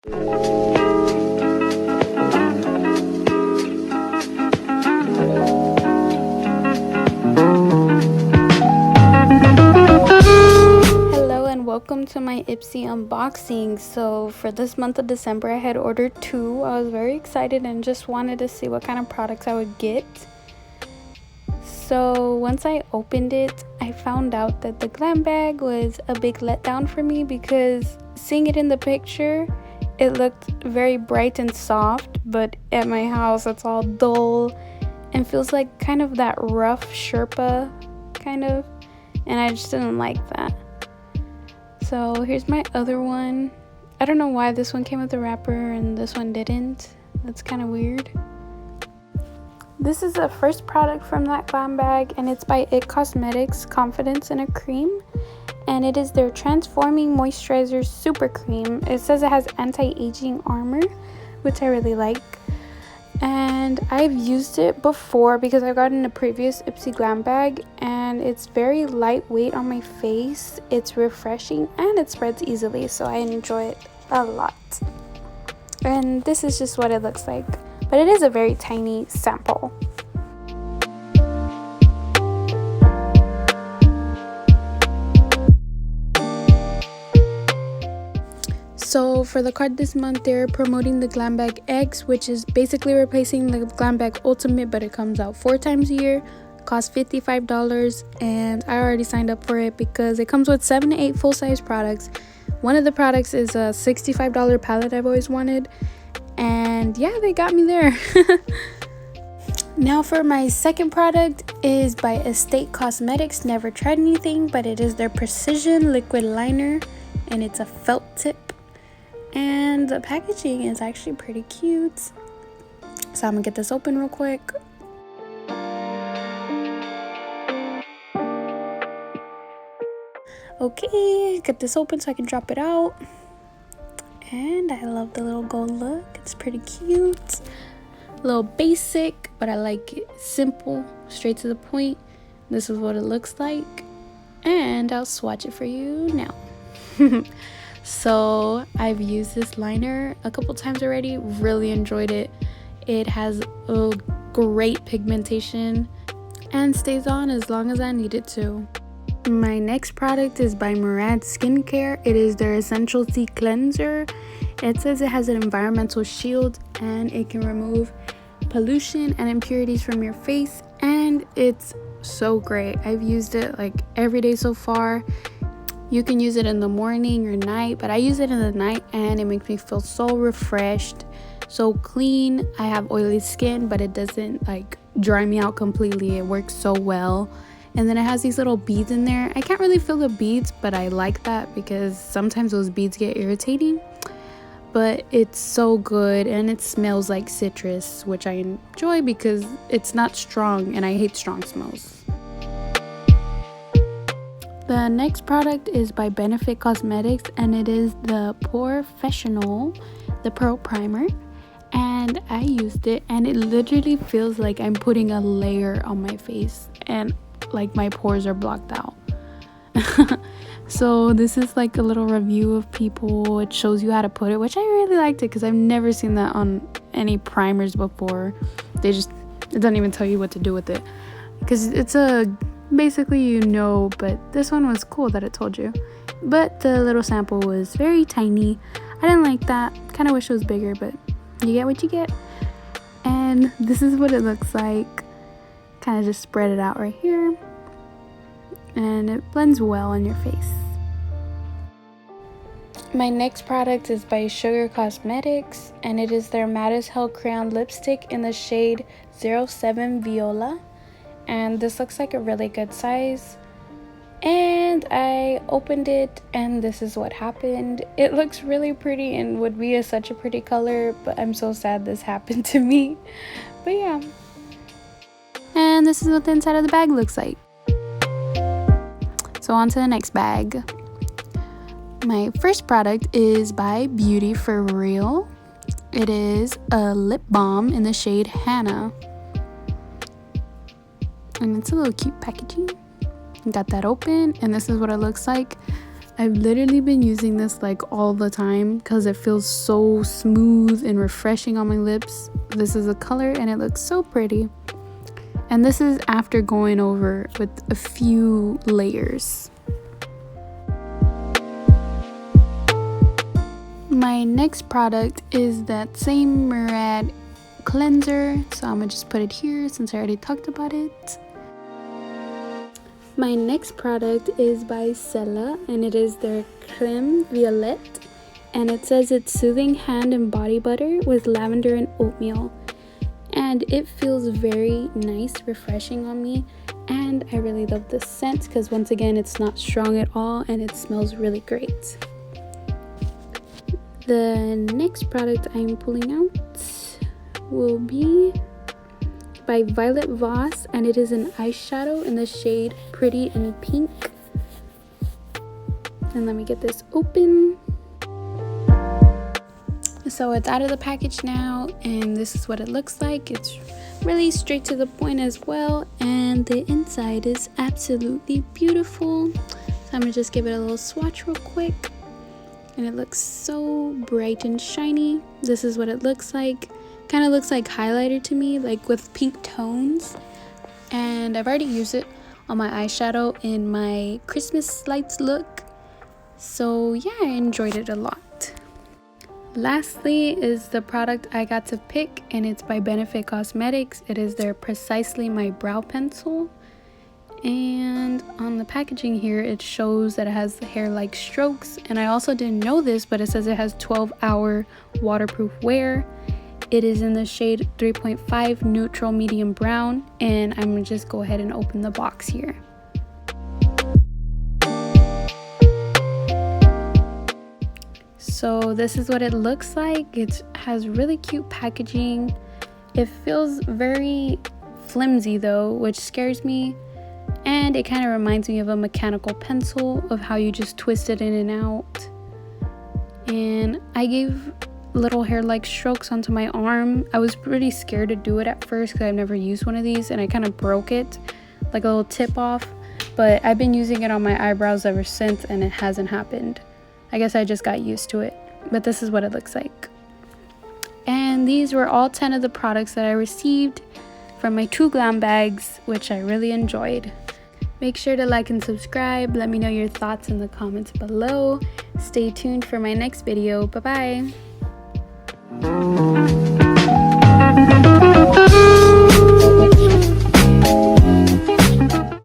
Welcome to my Ipsy unboxing. So for this month of December, I had ordered 2. I was very excited and just wanted to see what kind of products I would get. So once I opened it, I found out that the glam bag was a big letdown for me because seeing it in the picture, it looked very bright and soft, but at my house it's all dull and feels like kind of that rough Sherpa kind of, and I just didn't like that. So here's my other one. I don't know why this one came with a wrapper and this one didn't. That's kind of weird. This is the first product from that glam bag, and it's by IT Cosmetics Confidence in a Cream, and it is their Transforming Moisturizer Super Cream. It says it has anti-aging armor, which I really like, and I've used it before because I got in a previous Ipsy Glam bag, and it's very lightweight on my face. It's refreshing and it spreads easily, so I enjoy it a lot. And this is just what it looks like, but it is a very tiny sample. So for the card this month, they're promoting the Glam Bag X, which is basically replacing the Glam Bag Ultimate, but it comes out 4 times a year, costs $55, and I already signed up for it because it comes with 7 to 8 full-size products. One of the products is a $65 palette I've always wanted, and yeah, they got me there. Now for my second product is by Estate Cosmetics. Never tried anything, but it is their Precision Liquid Liner, and it's a felt tip. And the packaging is actually pretty cute. So I'm gonna get this open real quick. Okay, get this open so I can drop it out. And I love the little gold look. It's pretty cute. A little basic, but I like it simple, straight to the point. This is what it looks like. And I'll swatch it for you now. So I've used this liner a couple times already, really enjoyed it. It has a great pigmentation and stays on as long as I need it to. My next product is by Murad Skincare. It is their Essential C Cleanser. It says it has an environmental shield and it can remove pollution and impurities from your face, and it's so great. I've used it like every day so far. You can use it in the morning or night, but I use it in the night and it makes me feel so refreshed, so clean. I have oily skin, but it doesn't like dry me out completely. It works so well. And then it has these little beads in there. I can't really feel the beads, but I like that because sometimes those beads get irritating. But it's so good, and it smells like citrus, which I enjoy because it's not strong and I hate strong smells. The next product is by Benefit Cosmetics, and it is the Porefessional, the Pearl Primer. And I used it, and it literally feels like I'm putting a layer on my face, and like my pores are blocked out. So this is like a little review of people. It shows you how to put it, which I really liked it because I've never seen that on any primers before. It doesn't even tell you what to do with it because it's basically, but this one was cool that it told you. But the little sample was very tiny. I didn't like that. Kind of wish it was bigger, but you get what you get. And this is what it looks like. Kind of just spread it out right here, and it blends well on your face. My next product is by Sugar Cosmetics, and it is their Matte as Hell Crayon Lipstick in the shade 07 Viola. And this looks like a really good size. And I opened it, and this is what happened. It looks really pretty and would be such a pretty color, but I'm so sad this happened to me. But yeah. And this is what the inside of the bag looks like. So on to the next bag. My first product is by Beauty For Real. It is a lip balm in the shade Hannah. And it's a little cute packaging. Got that open, and this is what it looks like. I've literally been using this like all the time because it feels so smooth and refreshing on my lips. This is a color and it looks so pretty. And this is after going over with a few layers. My next product is that same Murad cleanser, so I'm gonna just put it here since I already talked about it. My next product is by CÉLA and it is their creme Violette, and it says it's soothing hand and body butter with lavender and oatmeal, and it feels very nice, refreshing on me, and I really love the scent because once again it's not strong at all and it smells really great. The next product I'm pulling out will be by Violet Voss, and it is an eyeshadow in the shade Pretty in Pink. And let me get this open. So it's out of the package now, and this is what it looks like. It's really straight to the point as well, and the inside is absolutely beautiful. So I'm gonna just give it a little swatch real quick, and it looks so bright and shiny. This is what it looks like. Kind of looks like highlighter to me, like with pink tones, and I've already used it on my eyeshadow in my Christmas lights look, so yeah, I enjoyed it a lot. Lastly is the product I got to pick, and it's by Benefit Cosmetics. It is their Precisely My Brow Pencil, and on the packaging here it shows that it has hair-like strokes, and I also didn't know this, but it says it has 12-hour waterproof wear. It is in the shade 3.5 neutral medium brown, and I'm gonna just go ahead and open the box here. So this is what it looks like. It has really cute packaging. It feels very flimsy though, which scares me, and it kind of reminds me of a mechanical pencil, of how you just twist it in and out. And I gave little hair-like strokes onto my arm. I was pretty scared to do it at first because I've never used one of these, and I kind of broke it, like a little tip off, but I've been using it on my eyebrows ever since and it hasn't happened. I guess I just got used to it, but this is what it looks like. And these were all 10 of the products that I received from my 2 glam bags, which I really enjoyed. Make sure to like and subscribe. Let me know your thoughts in the comments below. Stay tuned for my next video. Bye bye.